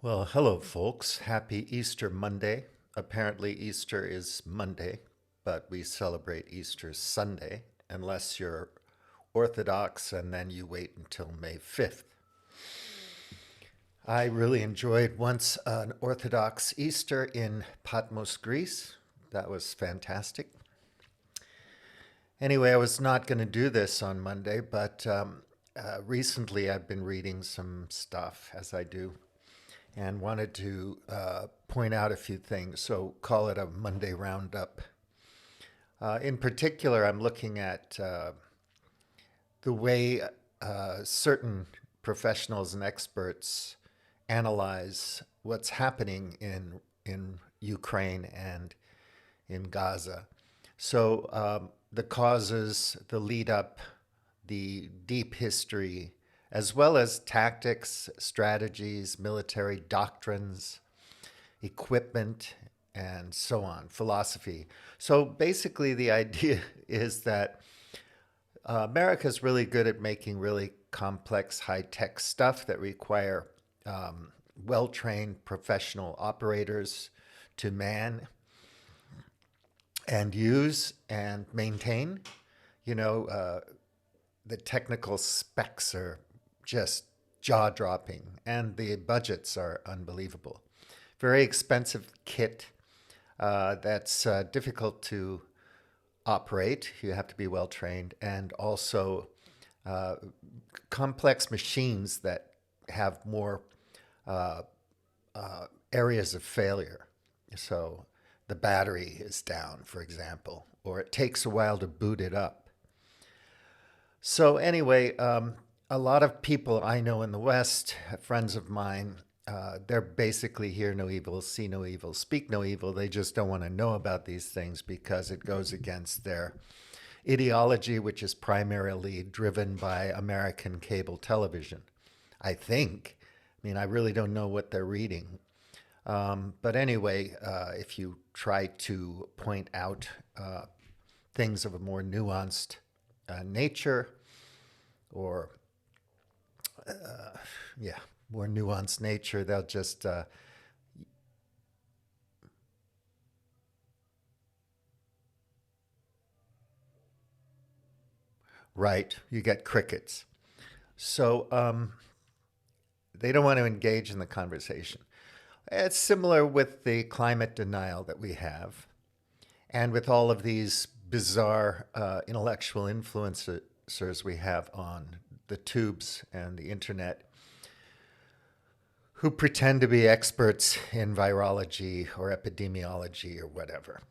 Well, hello, folks. Happy Easter Monday. Apparently, Easter is Monday, but we celebrate Easter Sunday, unless you're Orthodox and then you wait until May 5th. I really enjoyed once an Orthodox Easter in Patmos, Greece. That was fantastic. Anyway, I was not going to do this on Monday, but recently I've been reading some stuff, as I do, and wanted to point out a few things. So call it a Monday Roundup. In particular, I'm looking at the way certain professionals and experts analyze what's happening in Ukraine and in Gaza. So the causes, the lead up, the deep history, as well as tactics, strategies, military doctrines, equipment, and so on, philosophy. So basically, the idea is that America's really good at making really complex, high tech stuff that require well trained professional operators to man and use and maintain. You know, the technical specs are just jaw dropping, and the budgets are unbelievable. Very expensive kit that's difficult to operate. You have to be well trained, and also uh, complex machines that have more uh, areas of failure. So the battery is down, for example, or it takes a while to boot it up. So anyway, a lot of people I know in the West, friends of mine, they're basically hear no evil, see no evil, speak no evil. They just don't want to know about these things because it goes against their ideology, which is primarily driven by American cable television. I think. I mean, I really don't know what they're reading. But anyway, if you try to point out things of a more nuanced nature, or yeah, more nuanced nature, they'll just right. You get crickets. So they don't want to engage in the conversation. It's similar with the climate denial that we have, and with all of these bizarre intellectual influencers we have on the tubes and the internet who pretend to be experts in virology or epidemiology or whatever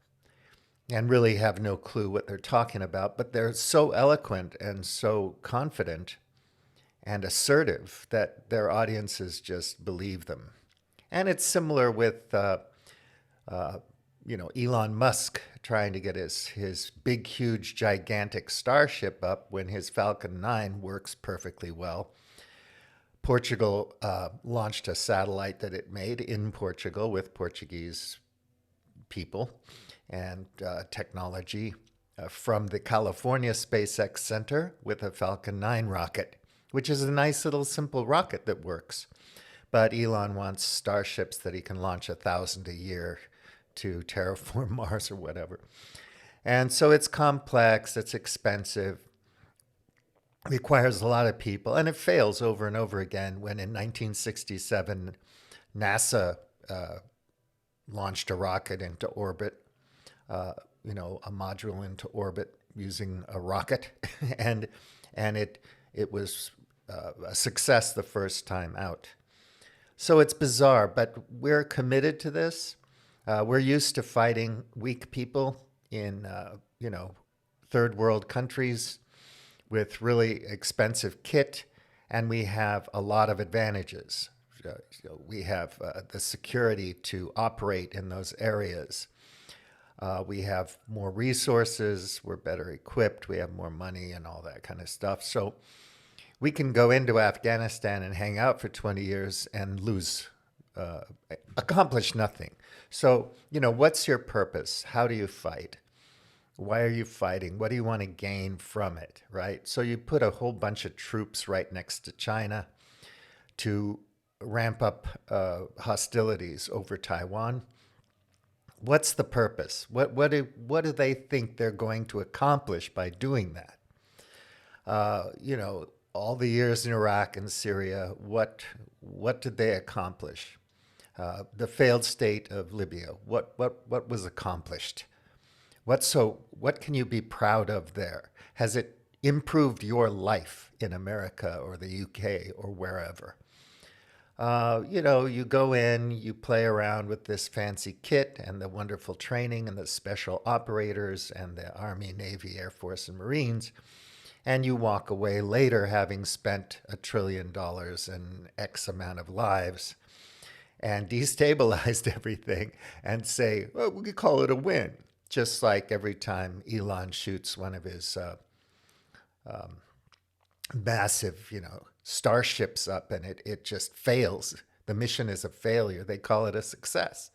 and really have no clue what they're talking about, but they're so eloquent and so confident and assertive that their audiences just believe them. And it's similar with Elon Musk trying to get his big, huge, gigantic starship up when his Falcon 9 works perfectly well. Portugal launched a satellite that it made in Portugal with Portuguese people and technology from the California SpaceX Center with a Falcon 9 rocket, which is a nice little simple rocket that works. But Elon wants starships that he can launch 1,000 a year to terraform Mars or whatever. And so it's complex, it's expensive, requires a lot of people, and it fails over and over again. When in 1967, NASA launched a rocket into orbit, a module into orbit using a rocket, and it was a success the first time out. So it's bizarre, but we're committed to this. We're used to fighting weak people in, third world countries with really expensive kit, and we have a lot of advantages. We have the security to operate in those areas. We have more resources, we're better equipped, we have more money, and all that kind of stuff. So we can go into Afghanistan and hang out for 20 years and lose, uh, accomplish nothing. So, what's your purpose? How do you fight? Why are you fighting? What do you want to gain from it, right? So you put a whole bunch of troops right next to China to ramp up hostilities over Taiwan. What's the purpose? What do they think they're going to accomplish by doing that? All the years in Iraq and Syria, what did they accomplish? The failed state of Libya, what was accomplished? What can you be proud of there? Has it improved your life in America or the UK or wherever? You go in, you play around with this fancy kit and the wonderful training and the special operators and the Army, Navy, Air Force, and Marines, and you walk away later having spent $1 trillion and X amount of lives and destabilized everything and say, well, we could call it a win. Just like every time Elon shoots one of his massive, starships up and it just fails. The mission is a failure. They call it a success.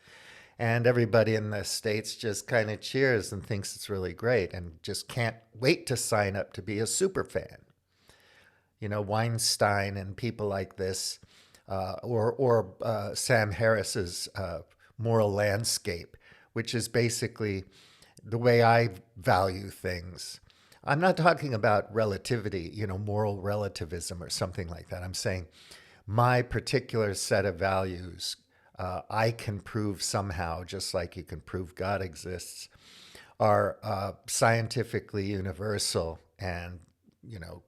And everybody in the States just kind of cheers and thinks it's really great and just can't wait to sign up to be a super fan. Weinstein and people like this, or Sam Harris's Moral Landscape, which is basically the way I value things. I'm not talking about relativity, moral relativism or something like that. I'm saying my particular set of values, I can prove somehow, just like you can prove God exists, are scientifically universal and,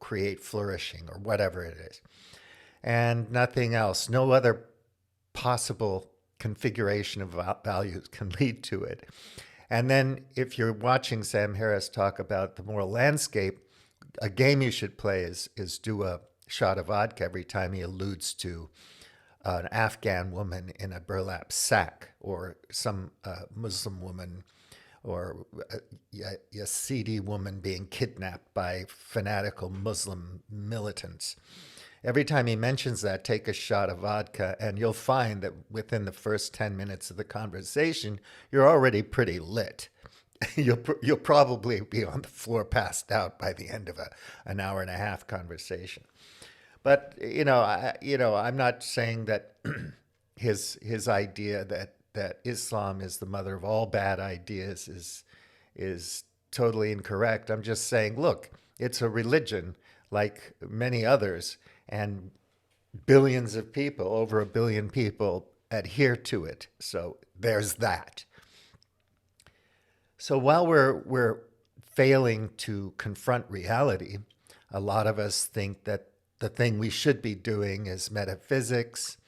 create flourishing or whatever it is. And nothing else, no other possible configuration of values can lead to it. And then if you're watching Sam Harris talk about the moral landscape, a game you should play is do a shot of vodka every time he alludes to an Afghan woman in a burlap sack or some Muslim woman or a Yazidi woman being kidnapped by fanatical Muslim militants. Every time he mentions that, take a shot of vodka, and you'll find that within the first 10 minutes of the conversation, you're already pretty lit. You'll probably be on the floor passed out by the end of an hour and a half conversation. But I'm not saying that his idea that Islam is the mother of all bad ideas is totally incorrect. I'm just saying, look, it's a religion like many others, and billions of people, over 1 billion people, adhere to it. So there's that. So while we're failing to confront reality, a lot of us think that the thing we should be doing is metaphysics.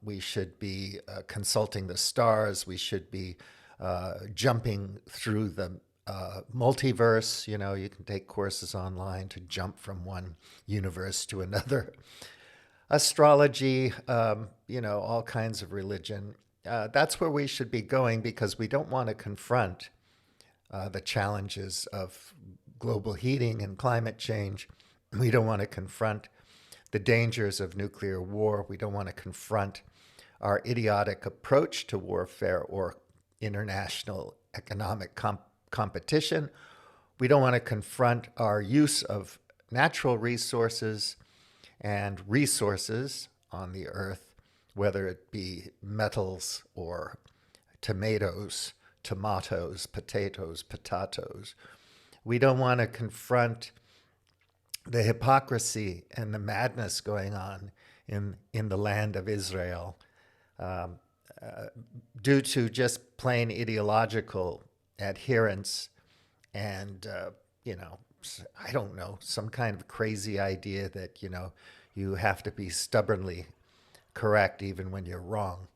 We should be consulting the stars. We should be jumping through the multiverse. You can take courses online to jump from one universe to another. Astrology, all kinds of religion. That's where we should be going because we don't want to confront the challenges of global heating and climate change. We don't want to confront the dangers of nuclear war. We don't want to confront our idiotic approach to warfare or international economic competition. We don't want to confront our use of natural resources and resources on the earth, whether it be metals or tomatoes, potatoes. We don't want to confront the hypocrisy and the madness going on in the land of Israel due to just plain ideological adherence and, I don't know, some kind of crazy idea that, you have to be stubbornly correct even when you're wrong.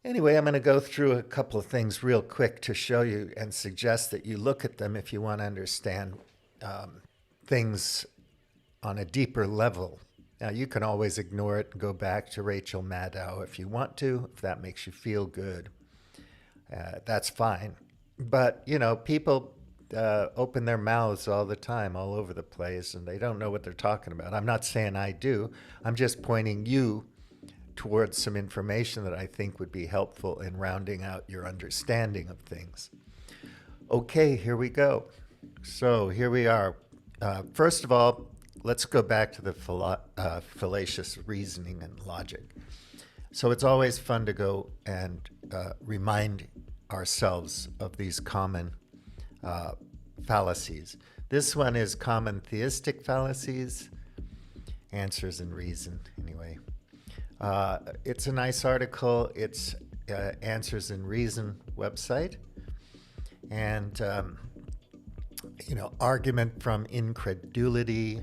Anyway, I'm going to go through a couple of things real quick to show you and suggest that you look at them if you want to understand things on a deeper level. Now, you can always ignore it and go back to Rachel Maddow if you want to, if that makes you feel good. That's fine. But, people open their mouths all the time, all over the place, and they don't know what they're talking about. I'm not saying I do. I'm just pointing you towards some information that I think would be helpful in rounding out your understanding of things. Okay, here we go. So here we are. First of all, let's go back to the fallacious reasoning and logic. So it's always fun to go and remind ourselves of these common fallacies. This one is common theistic fallacies, answers in reason, anyway. It's a nice article. It's Answers in Reason website. And, argument from incredulity,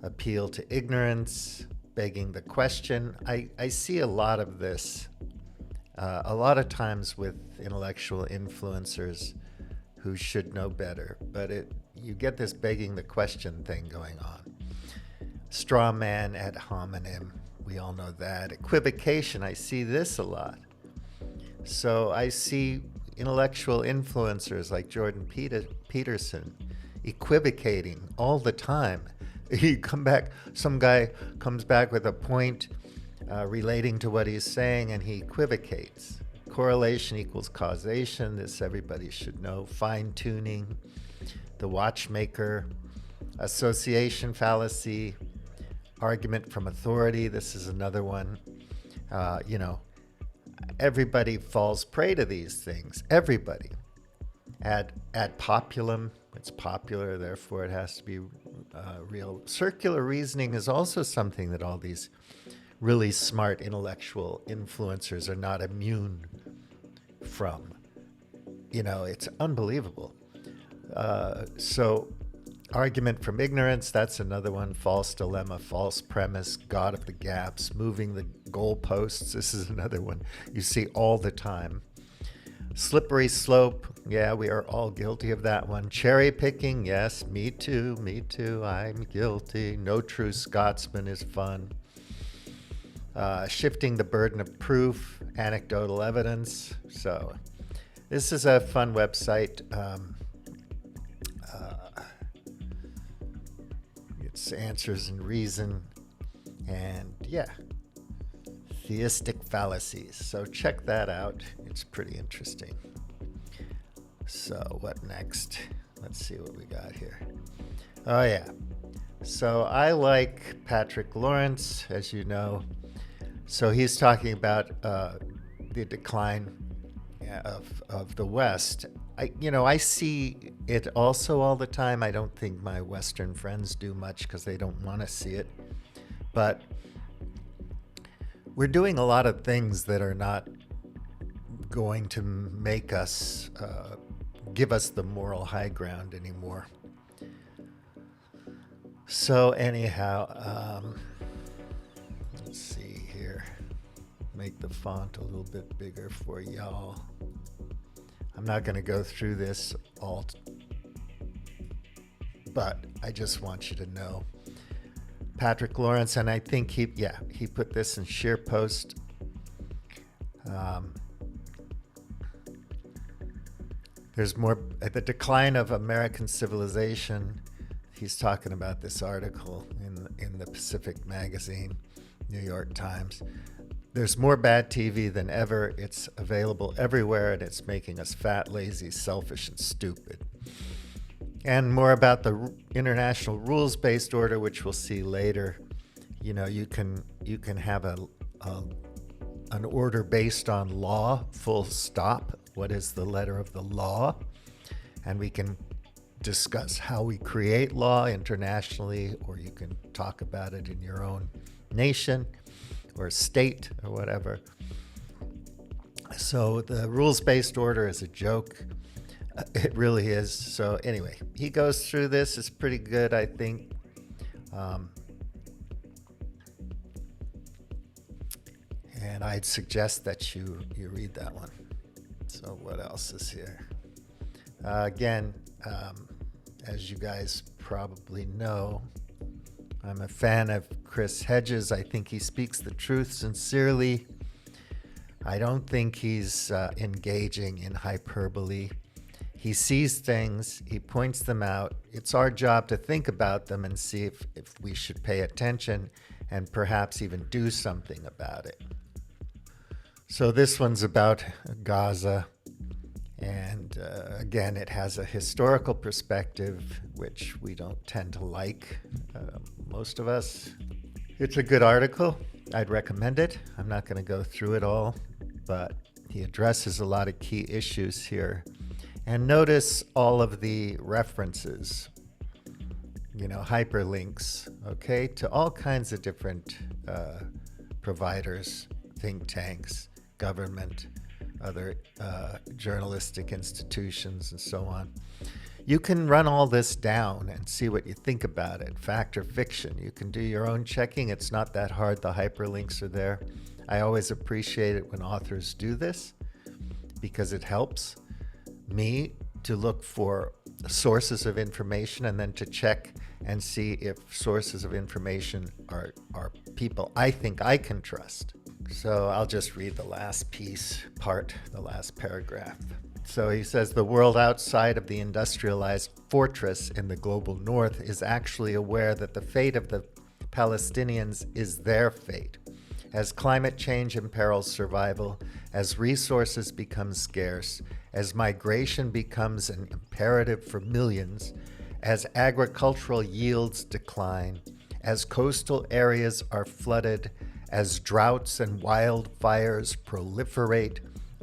appeal to ignorance, begging the question. I see a lot of this, a lot of times with intellectual influencers who should know better, but you get this begging the question thing going on. Straw man ad hominem, we all know that. Equivocation, I see this a lot. So I see intellectual influencers like Jordan Peterson equivocating all the time. Some guy comes back with a point relating to what he's saying, and he equivocates. Correlation equals causation. This everybody should know. Fine tuning, the watchmaker, association fallacy, argument from authority. This is another one. Everybody falls prey to these things. Everybody. Ad populum. It's popular, therefore it has to be real. Circular reasoning is also something that all these really smart intellectual influencers are not immune from. It's unbelievable. So argument from ignorance, that's another one. False dilemma, false premise, God of the gaps, moving the goalposts. This is another one you see all the time. Slippery slope, yeah, we are all guilty of that one. Cherry picking, yes, me too, I'm guilty. No true Scotsman is fun. Shifting the burden of proof, anecdotal evidence. So this is a fun website. It's Answers in Reason, and yeah, theistic fallacies. So check that out. It's pretty interesting. So what next? Let's see what we got here. Oh yeah. So I like Patrick Lawrence, as you know. So he's talking about the decline of the West. I see it also all the time. I don't think my Western friends do much because they don't want to see it. But we're doing a lot of things that are not going to make us, give us the moral high ground anymore. So anyhow, let's see here. Make the font a little bit bigger for y'all. I'm not going to go through this all, but I just want you to know. Patrick Lawrence, and I think he put this in SharePost. There's more, the decline of American civilization. He's talking about this article in the Pacific Magazine, New York Times. There's more bad TV than ever. It's available everywhere, and it's making us fat, lazy, selfish, and stupid. And more about the international rules-based order, which we'll see later. You can have an order based on law, full stop. What is the letter of the law? And we can discuss how we create law internationally, or you can talk about it in your own nation or state or whatever. So the rules-based order is a joke. It really is. So anyway, he goes through this. It's pretty good, I think. And I'd suggest that you read that one. So what else is here? Again, as you guys probably know, I'm a fan of Chris Hedges. I think he speaks the truth sincerely. I don't think he's engaging in hyperbole. He sees things, he points them out. It's our job to think about them and see if we should pay attention and perhaps even do something about it. So this one's about Gaza And again, it has a historical perspective, which we don't tend to like, most of us. It's a good article. I'd recommend it. I'm not going to go through it all, but he addresses a lot of key issues here. And notice all of the references, hyperlinks, okay, to all kinds of different providers, think tanks, government, other journalistic institutions, and so on. You can run all this down and see what you think about it, fact or fiction. You can do your own checking. It's not that hard. The hyperlinks are there. I always appreciate it when authors do this because it helps me to look for sources of information and then to check and see if sources of information are people I think I can trust. So I'll just read the last the last paragraph. So he says, the world outside of the industrialized fortress in the global north is actually aware that the fate of the Palestinians is their fate. As climate change imperils survival, as resources become scarce, as migration becomes an imperative for millions, as agricultural yields decline, as coastal areas are flooded, as droughts and wildfires proliferate,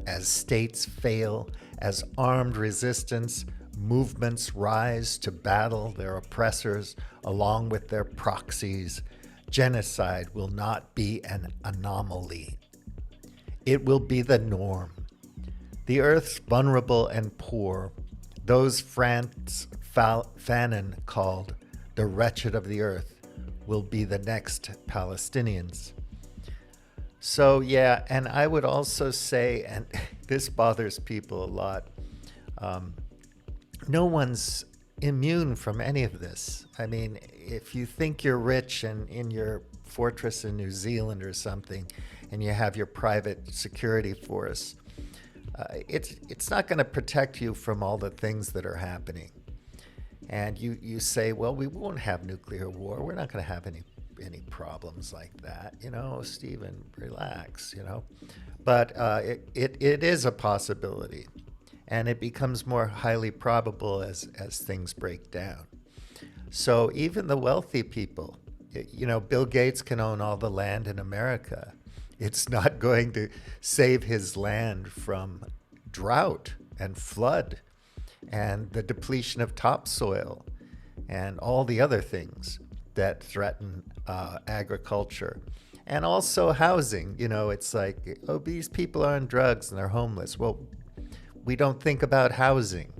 as states fail, as armed resistance movements rise to battle their oppressors along with their proxies, genocide will not be an anomaly. It will be the norm. The earth's vulnerable and poor, those Frantz Fanon called the wretched of the earth, will be the next Palestinians. So yeah, and I would also say, and this bothers people a lot, no one's immune from any of this. I mean, if you think you're rich and in your fortress in New Zealand or something, and you have your private security force, it's not going to protect you from all the things that are happening. And you say, well, we won't have nuclear war. We're not going to have any problems like that, Stephen, relax, But it is a possibility, and it becomes more highly probable as things break down. So even the wealthy people, Bill Gates can own all the land in America. It's not going to save his land from drought and flood and the depletion of topsoil and all the other things that threaten agriculture. And also housing. It's like, oh, these people are on drugs and they're homeless. Well, we don't think about housing.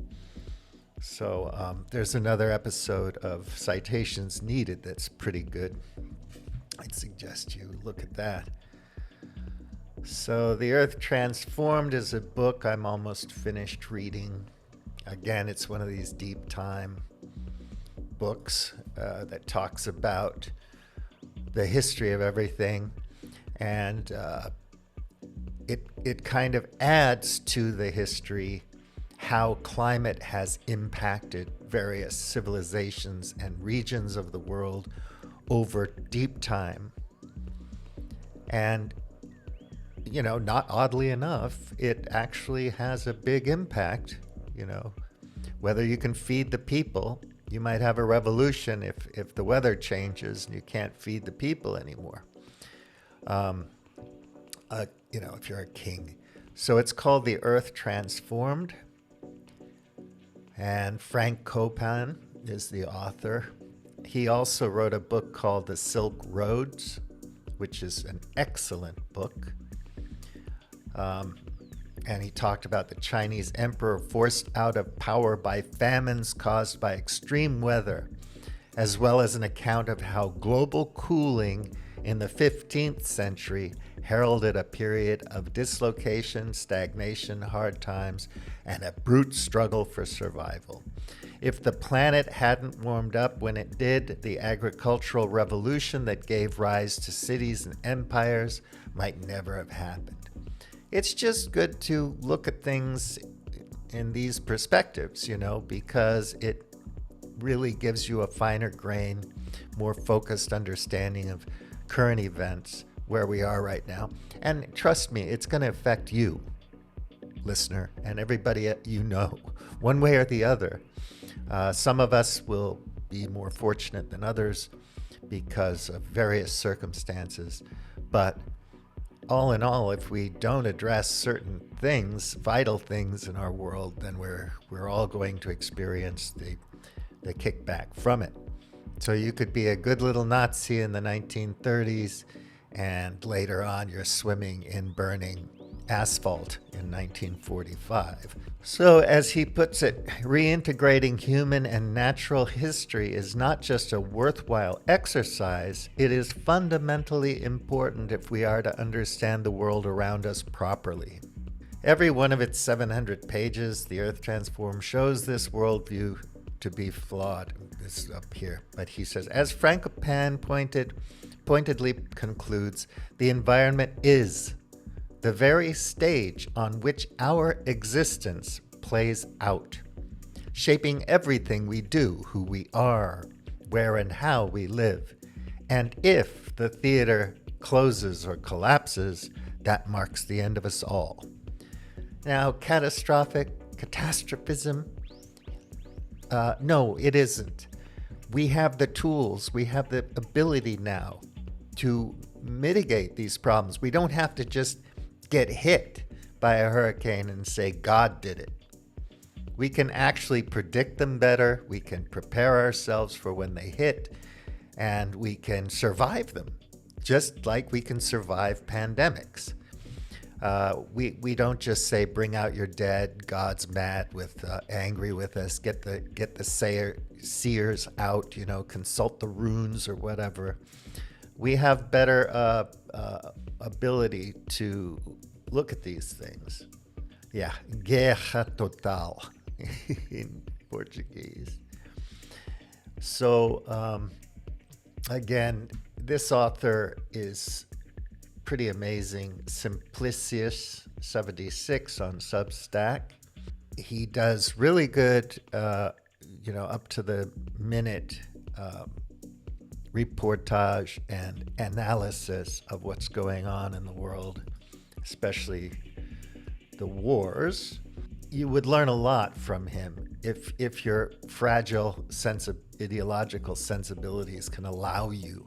So there's another episode of Citations Needed that's pretty good. I'd suggest you look at that. So The Earth Transformed is a book I'm almost finished reading. Again, it's one of these deep time books that talks about the history of everything, and it kind of adds to the history how climate has impacted various civilizations and regions of the world over deep time. And not oddly enough, it actually has a big impact. Whether you can feed the people, you might have a revolution if the weather changes and you can't feed the people anymore. If you're a king. So it's called The Earth Transformed. And Frank Copan is the author. He also wrote a book called The Silk Roads, which is an excellent book. And he talked about the Chinese emperor forced out of power by famines caused by extreme weather, as well as an account of how global cooling in the 15th century heralded a period of dislocation, stagnation, hard times, and a brute struggle for survival. If the planet hadn't warmed up when it did, the agricultural revolution that gave rise to cities and empires might never have happened. It's just good to look at things in these perspectives, because it really gives you a finer grain, more focused understanding of current events, where we are right now. And trust me, it's going to affect you. listener, and everybody you know, one way or the other. Some of us will be more fortunate than others because of various circumstances, but all in all, if we don't address certain things, vital things in our world, then we're all going to experience the kickback from it. So you could be a good little Nazi in the 1930s, and later on you're swimming in burning asphalt in 1945. So, as he puts it, reintegrating human and natural history is not just a worthwhile exercise, it is fundamentally important if we are to understand the world around us properly. Every one of its 700 pages, The Earth Transformed, shows this worldview to be flawed. This is up here. But he says, as Frankopan pointedly concludes, the environment is the very stage on which our existence plays out, shaping everything we do, who we are, where and how we live. And if the theater closes or collapses, that marks the end of us all. Now, catastrophism? No, it isn't. We have the tools, we have the ability now to mitigate these problems. We don't have to just get hit by a hurricane and say God did it. We can actually predict them better. We can prepare ourselves for when they hit, and we can survive them, just like we can survive pandemics. We don't just say bring out your dead. God's mad with angry with us. Get the seers out. Consult the runes or whatever. We have better ability to look at these things. Yeah, guerra total in Portuguese. So again, this author is pretty amazing. Simplicius 76 on Substack. He does really good, up to the minute reportage and analysis of what's going on in the world, especially the wars. You would learn a lot from him if your fragile ideological sensibilities can allow you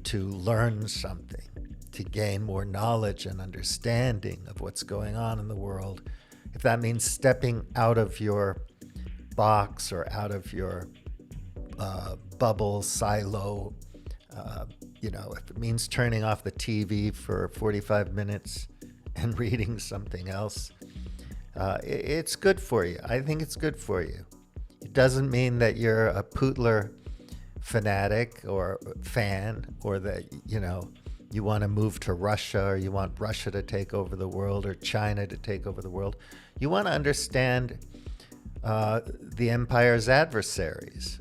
to learn something, to gain more knowledge and understanding of what's going on in the world. If that means stepping out of your box or out of your bubble, silo, if it means turning off the TV for 45 minutes and reading something else, it's good for you. I think it's good for you. It doesn't mean that you're a Putler fanatic or fan, or that, you want to move to Russia, or you want Russia to take over the world, or China to take over the world. You want to understand the empire's adversaries.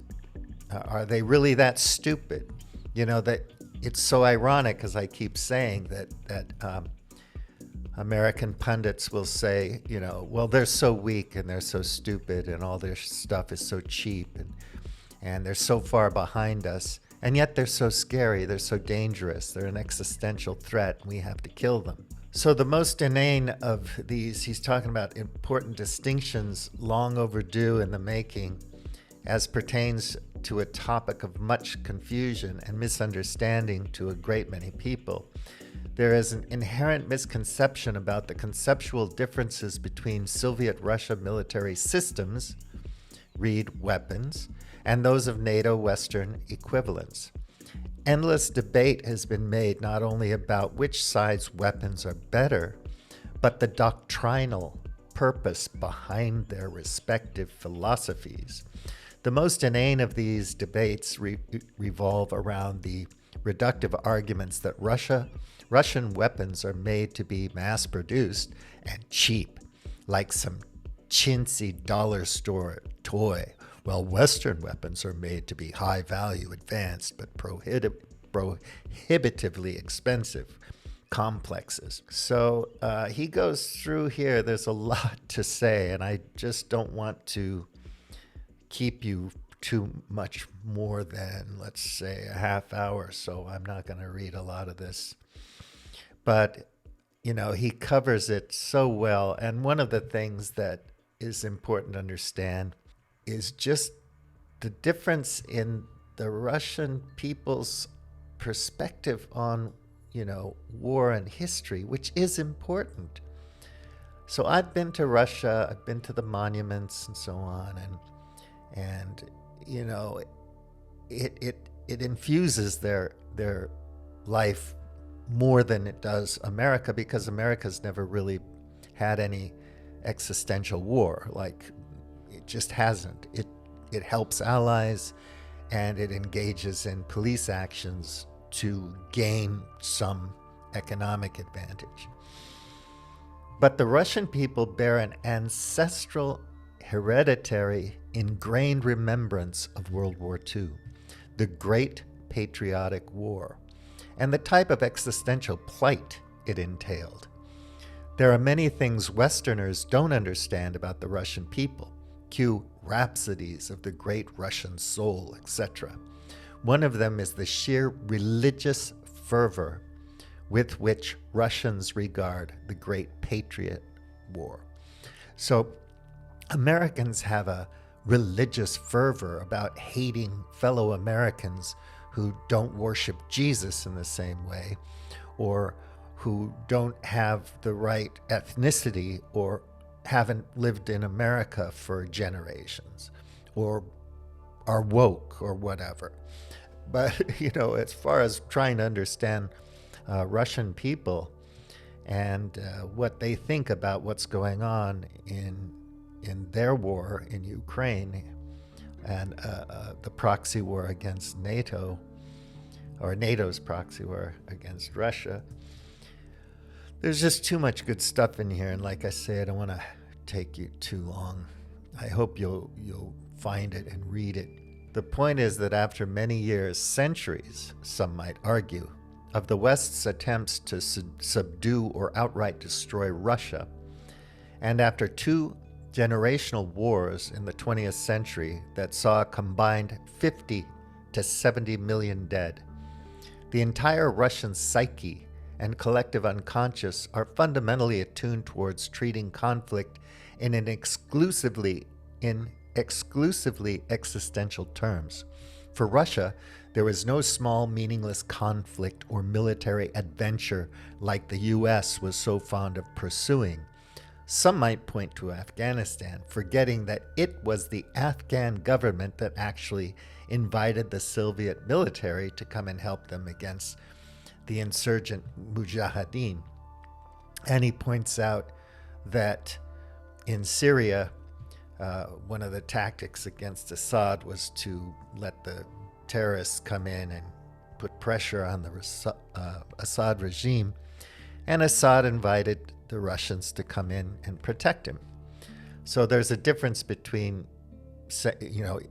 Are they really that stupid? That it's so ironic, as I keep saying, that American pundits will say, well, they're so weak and they're so stupid and all their stuff is so cheap and they're so far behind us, and yet they're so scary, they're so dangerous, they're an existential threat, and we have to kill them. So the most inane of these, he's talking about important distinctions long overdue in the making as pertains to a topic of much confusion and misunderstanding to a great many people. There is an inherent misconception about the conceptual differences between Soviet Russia military systems, read weapons, and those of NATO Western equivalents. Endless debate has been made not only about which side's weapons are better, but the doctrinal purpose behind their respective philosophies. The most inane of these debates revolve around the reductive arguments that Russian weapons are made to be mass-produced and cheap, like some chintzy dollar store toy, while Western weapons are made to be high-value, advanced, but prohibitively expensive complexes. So he goes through here. There's a lot to say, and I just don't want to keep you too much more than, let's say, a half hour, so I'm not going to read a lot of this. But, he covers it so well. And one of the things that is important to understand is just the difference in the Russian people's perspective on, war and history, which is important. So I've been to Russia, I've been to the monuments and so on, and it infuses their life more than it does America, because America's never really had any existential war. Like, it just hasn't. It helps allies, and it engages in police actions to gain some economic advantage. But the Russian people bear an ancestral, hereditary, ingrained remembrance of World War II, the Great Patriotic War, and the type of existential plight it entailed. There are many things Westerners don't understand about the Russian people. Cue rhapsodies of the great Russian soul, etc. One of them is the sheer religious fervor with which Russians regard the Great Patriot War. So Americans have a religious fervor about hating fellow Americans who don't worship Jesus in the same way, or who don't have the right ethnicity, or haven't lived in America for generations, or are woke, or whatever. But, as far as trying to understand Russian people and what they think about what's going on in their war in Ukraine, and the proxy war against NATO, or NATO's proxy war against Russia, there's just too much good stuff in here. And like I say, I don't want to take you too long. I hope you'll find it and read it. The point is that after many years, centuries, some might argue, of the West's attempts to subdue or outright destroy Russia, and after 2 generational wars in the 20th century that saw a combined 50 to 70 million dead, the entire Russian psyche and collective unconscious are fundamentally attuned towards treating conflict in exclusively existential terms. For Russia, there was no small, meaningless conflict or military adventure like the U.S. was so fond of pursuing. Some might point to Afghanistan, forgetting that it was the Afghan government that actually invited the Soviet military to come and help them against the insurgent Mujahideen. And he points out that in Syria, one of the tactics against Assad was to let the terrorists come in and put pressure on the Assad regime, and Assad invited the Russians to come in and protect him. So there's a difference between,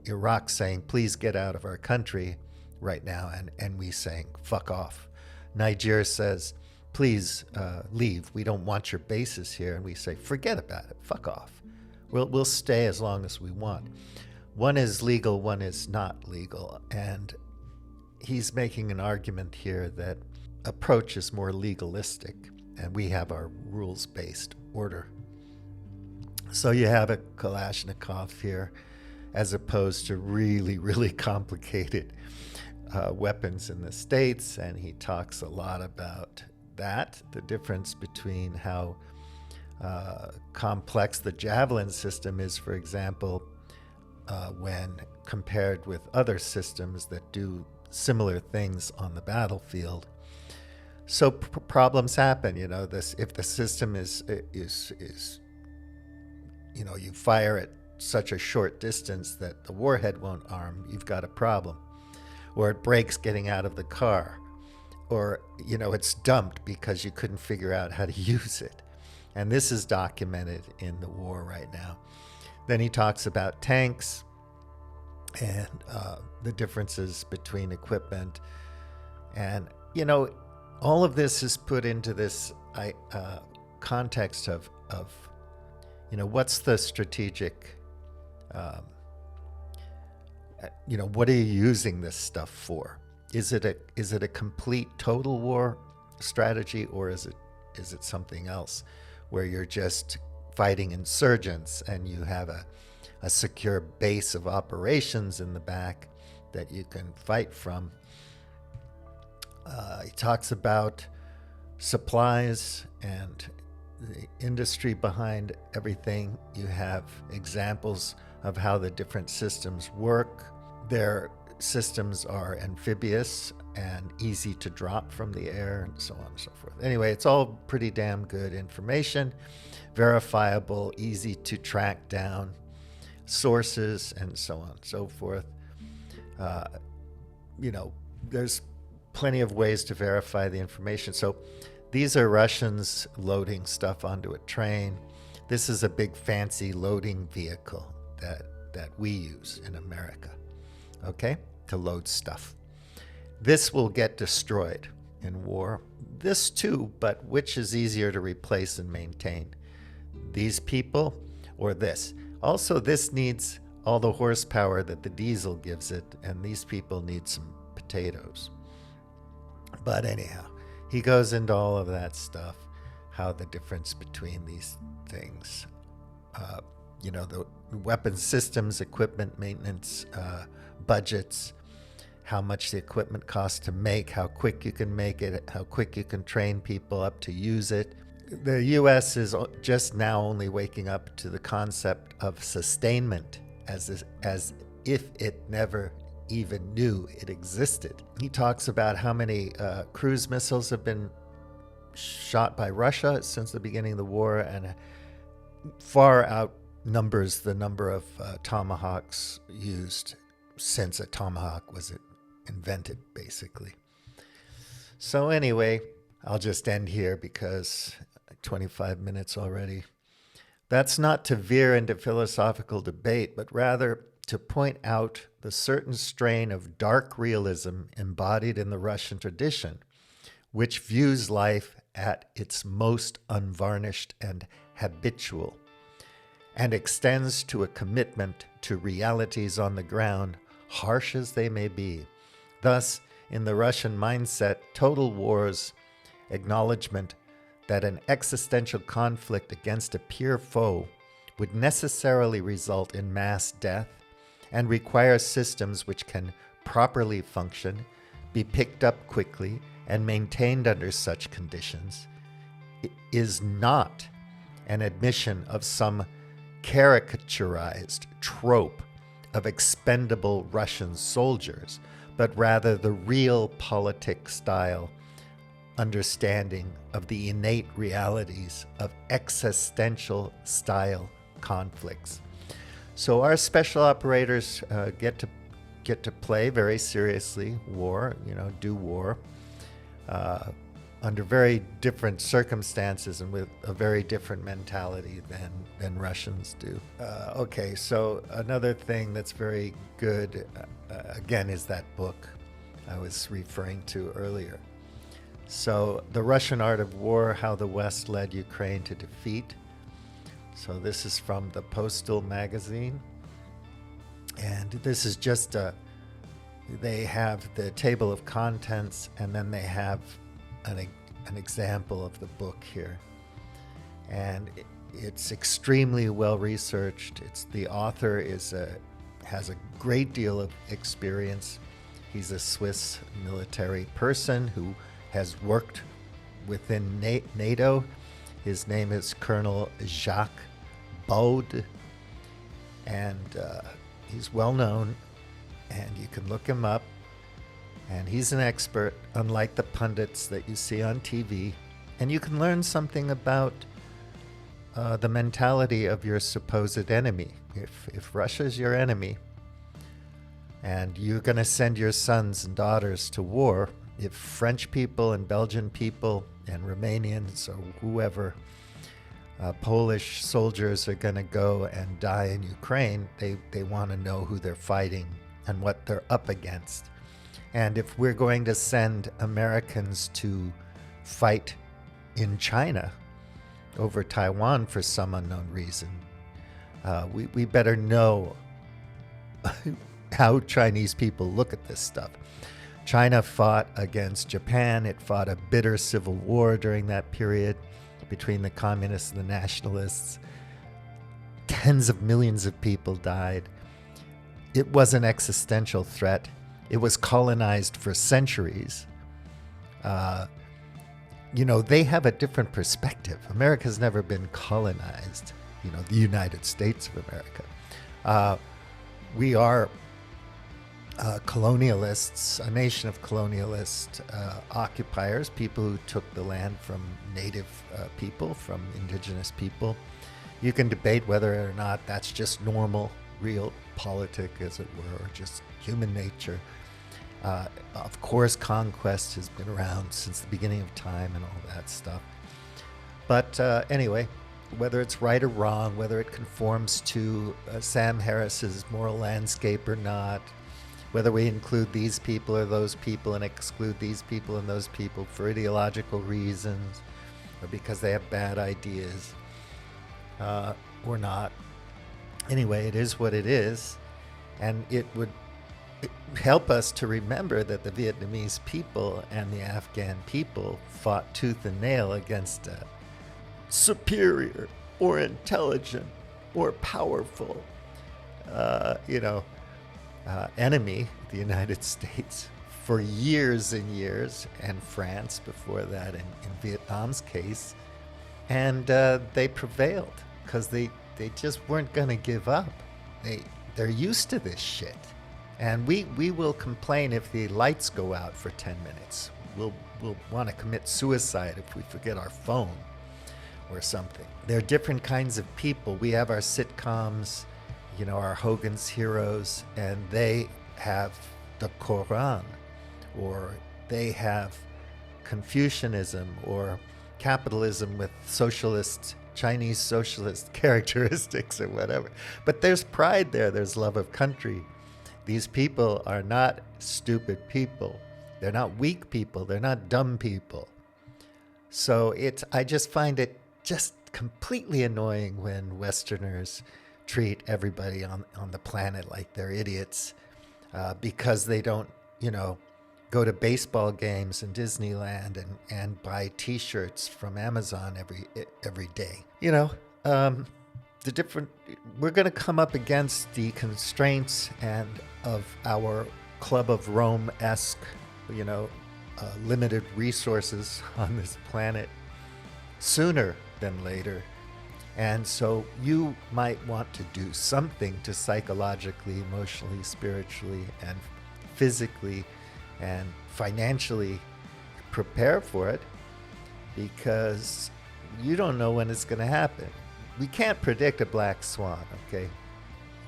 Iraq saying, please get out of our country right now, and we saying, fuck off. Niger says, please leave. We don't want your bases here. And we say, forget about it. Fuck off. We'll stay as long as we want. One is legal, one is not legal. And he's making an argument here that approach is more legalistic, and we have our rules-based order. So you have a Kalashnikov here, as opposed to really, really complicated weapons in the States, and he talks a lot about that, the difference between how complex the Javelin system is, for example, when compared with other systems that do similar things on the battlefield. So problems happen, if the system is you fire at such a short distance that the warhead won't arm, you've got a problem. Or it breaks getting out of the car. Or, it's dumped because you couldn't figure out how to use it. And this is documented in the war right now. Then he talks about tanks and the differences between equipment. And, all of this is put into this context of what's the strategic, what are you using this stuff for? Is it a complete total war strategy, or is is it something else where you're just fighting insurgents and you have a secure base of operations in the back that you can fight from? He talks about supplies and the industry behind everything. You have examples of how the different systems work. Their systems are amphibious and easy to drop from the air, and so on and so forth. Anyway, it's all pretty damn good information, verifiable, easy to track down sources, and so on and so forth. There's plenty of ways to verify the information. So these are Russians loading stuff onto a train. This is a big fancy loading vehicle that we use in America, okay, to load stuff. This will get destroyed in war. This too, but which is easier to replace and maintain? These people or this? Also, this needs all the horsepower that the diesel gives it, and these people need some potatoes. But anyhow, he goes into all of that stuff, how the difference between these things, the weapon systems, equipment maintenance, budgets, how much the equipment costs to make, how quick you can make it, how quick you can train people up to use it. The U.S. is just now only waking up to the concept of sustainment as if it never even knew it existed. He talks about how many cruise missiles have been shot by Russia since the beginning of the war, and far outnumbers the number of tomahawks used since a tomahawk was invented, basically. So anyway, I'll just end here because 25 minutes already. That's not to veer into philosophical debate, but rather to point out the certain strain of dark realism embodied in the Russian tradition, which views life at its most unvarnished and habitual, and extends to a commitment to realities on the ground, harsh as they may be. Thus, in the Russian mindset, total war's acknowledgement that an existential conflict against a peer foe would necessarily result in mass death and require systems which can properly function, be picked up quickly, and maintained under such conditions, is not an admission of some caricaturized trope of expendable Russian soldiers, but rather the real politic style understanding of the innate realities of existential style conflicts. So our special operators get to play very seriously war, do war under very different circumstances and with a very different mentality than Russians do. Okay, so another thing that's very good, again, is that book I was referring to earlier. So The Russian Art of War, How the West Led Ukraine to Defeat. So this is from the Postal magazine. And this is just they have the table of contents, and then they have an example of the book here. And it's extremely well researched. The author has a great deal of experience. He's a Swiss military person who has worked within NATO. His name is Colonel Jacques Baud, and he's well known, and you can look him up. And he's an expert, unlike the pundits that you see on TV. And you can learn something about the mentality of your supposed enemy. If Russia's your enemy, and you're going to send your sons and daughters to war, if French people and Belgian people and Romanians or whoever, Polish soldiers are going to go and die in Ukraine, they want to know who they're fighting and what they're up against. And if we're going to send Americans to fight in China over Taiwan for some unknown reason, we better know how Chinese people look at this stuff. China fought against Japan. It fought a bitter civil war during that period between the communists and the nationalists. Tens of millions of people died. It was an existential threat. It was colonized for centuries. They have a different perspective. America's never been colonized, the United States of America. We are colonialists, a nation of colonialist occupiers, people who took the land from native people, from indigenous people. You can debate whether or not that's just normal, real politic, as it were, or just human nature. Of course, conquest has been around since the beginning of time and all that stuff. But anyway, whether it's right or wrong, whether it conforms to Sam Harris's moral landscape or not, whether we include these people or those people and exclude these people and those people for ideological reasons or because they have bad ideas or not. Anyway, it is what it is, and it would help us to remember that the Vietnamese people and the Afghan people fought tooth and nail against a superior or intelligent or powerful enemy, the United States, for years and years, and France before that in Vietnam's case. And they prevailed because they just weren't going to give up. They're used to this shit. And we will complain if the lights go out for 10 minutes. We'll want to commit suicide if we forget our phone or something. There are different kinds of people. We have our sitcoms, our Hogan's Heroes, and they have the Quran, or they have Confucianism or capitalism with Chinese socialist characteristics or whatever. But there's pride there. There's love of country. These people are not stupid people. They're not weak people. They're not dumb people. So I just find it just completely annoying when Westerners treat everybody on the planet like they're idiots because they don't, go to baseball games in Disneyland and buy T-shirts from Amazon every day. We're going to come up against the constraints and of our Club of Rome-esque, limited resources on this planet sooner than later. And so you might want to do something to psychologically, emotionally, spiritually, and physically and financially prepare for it, because you don't know when it's going to happen. We can't predict a black swan, okay?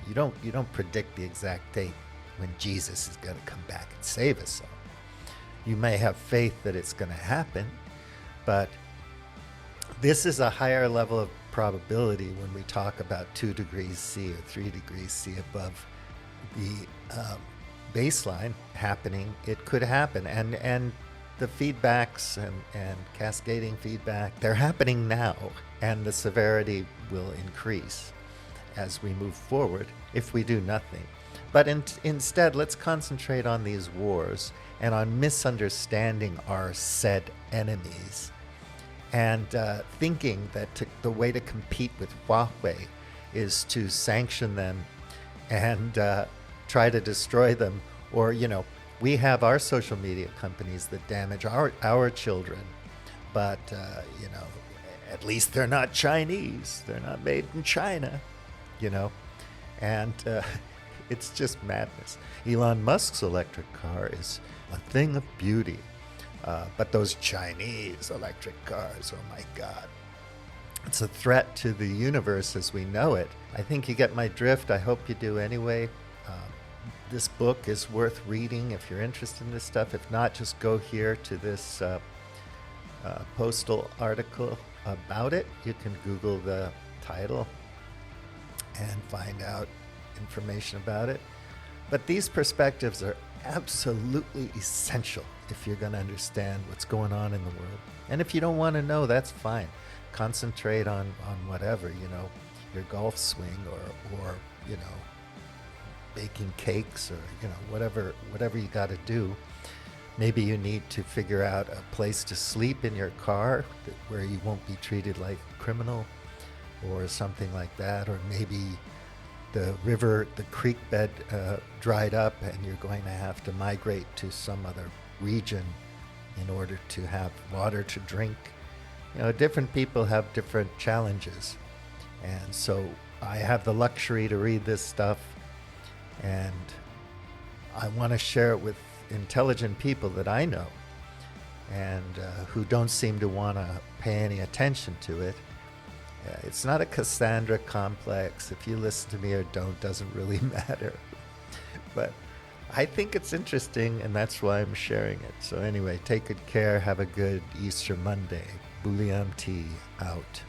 You don't predict the exact date when Jesus is going to come back and save us all. You may have faith that it's going to happen, but this is a higher level of probability when we talk about 2 degrees C or 3 degrees C above the baseline happening. It could happen. And the feedbacks and cascading feedback, they're happening now, and the severity will increase as we move forward if we do nothing. But instead, let's concentrate on these wars and on misunderstanding our said enemies, and thinking that the way to compete with Huawei is to sanction them and try to destroy them. Or, we have our social media companies that damage our children, but, at least they're not Chinese. They're not made in China, and it's just madness. Elon Musk's electric car is a thing of beauty. But those Chinese electric cars, oh my God. It's a threat to the universe as we know it. I think you get my drift. I hope you do anyway. This book is worth reading if you're interested in this stuff. If not, just go here to this postal article about it. You can Google the title and find out information about it. But these perspectives are absolutely essential if you're going to understand what's going on in the world. And if you don't want to know, that's fine. Concentrate on whatever, your golf swing or baking cakes or, whatever you got to do. Maybe you need to figure out a place to sleep in your car where you won't be treated like a criminal or something like that. Or maybe the creek bed dried up and you're going to have to migrate to some other region in order to have water to drink. Different people have different challenges. And so I have the luxury to read this stuff, and I want to share it with intelligent people that I know and who don't seem to want to pay any attention to it. It's not a Cassandra complex. If you listen to me or don't, doesn't really matter. But I think it's interesting, and that's why I'm sharing it. So anyway, take good care. Have a good Easter Monday. Bullion Tea out.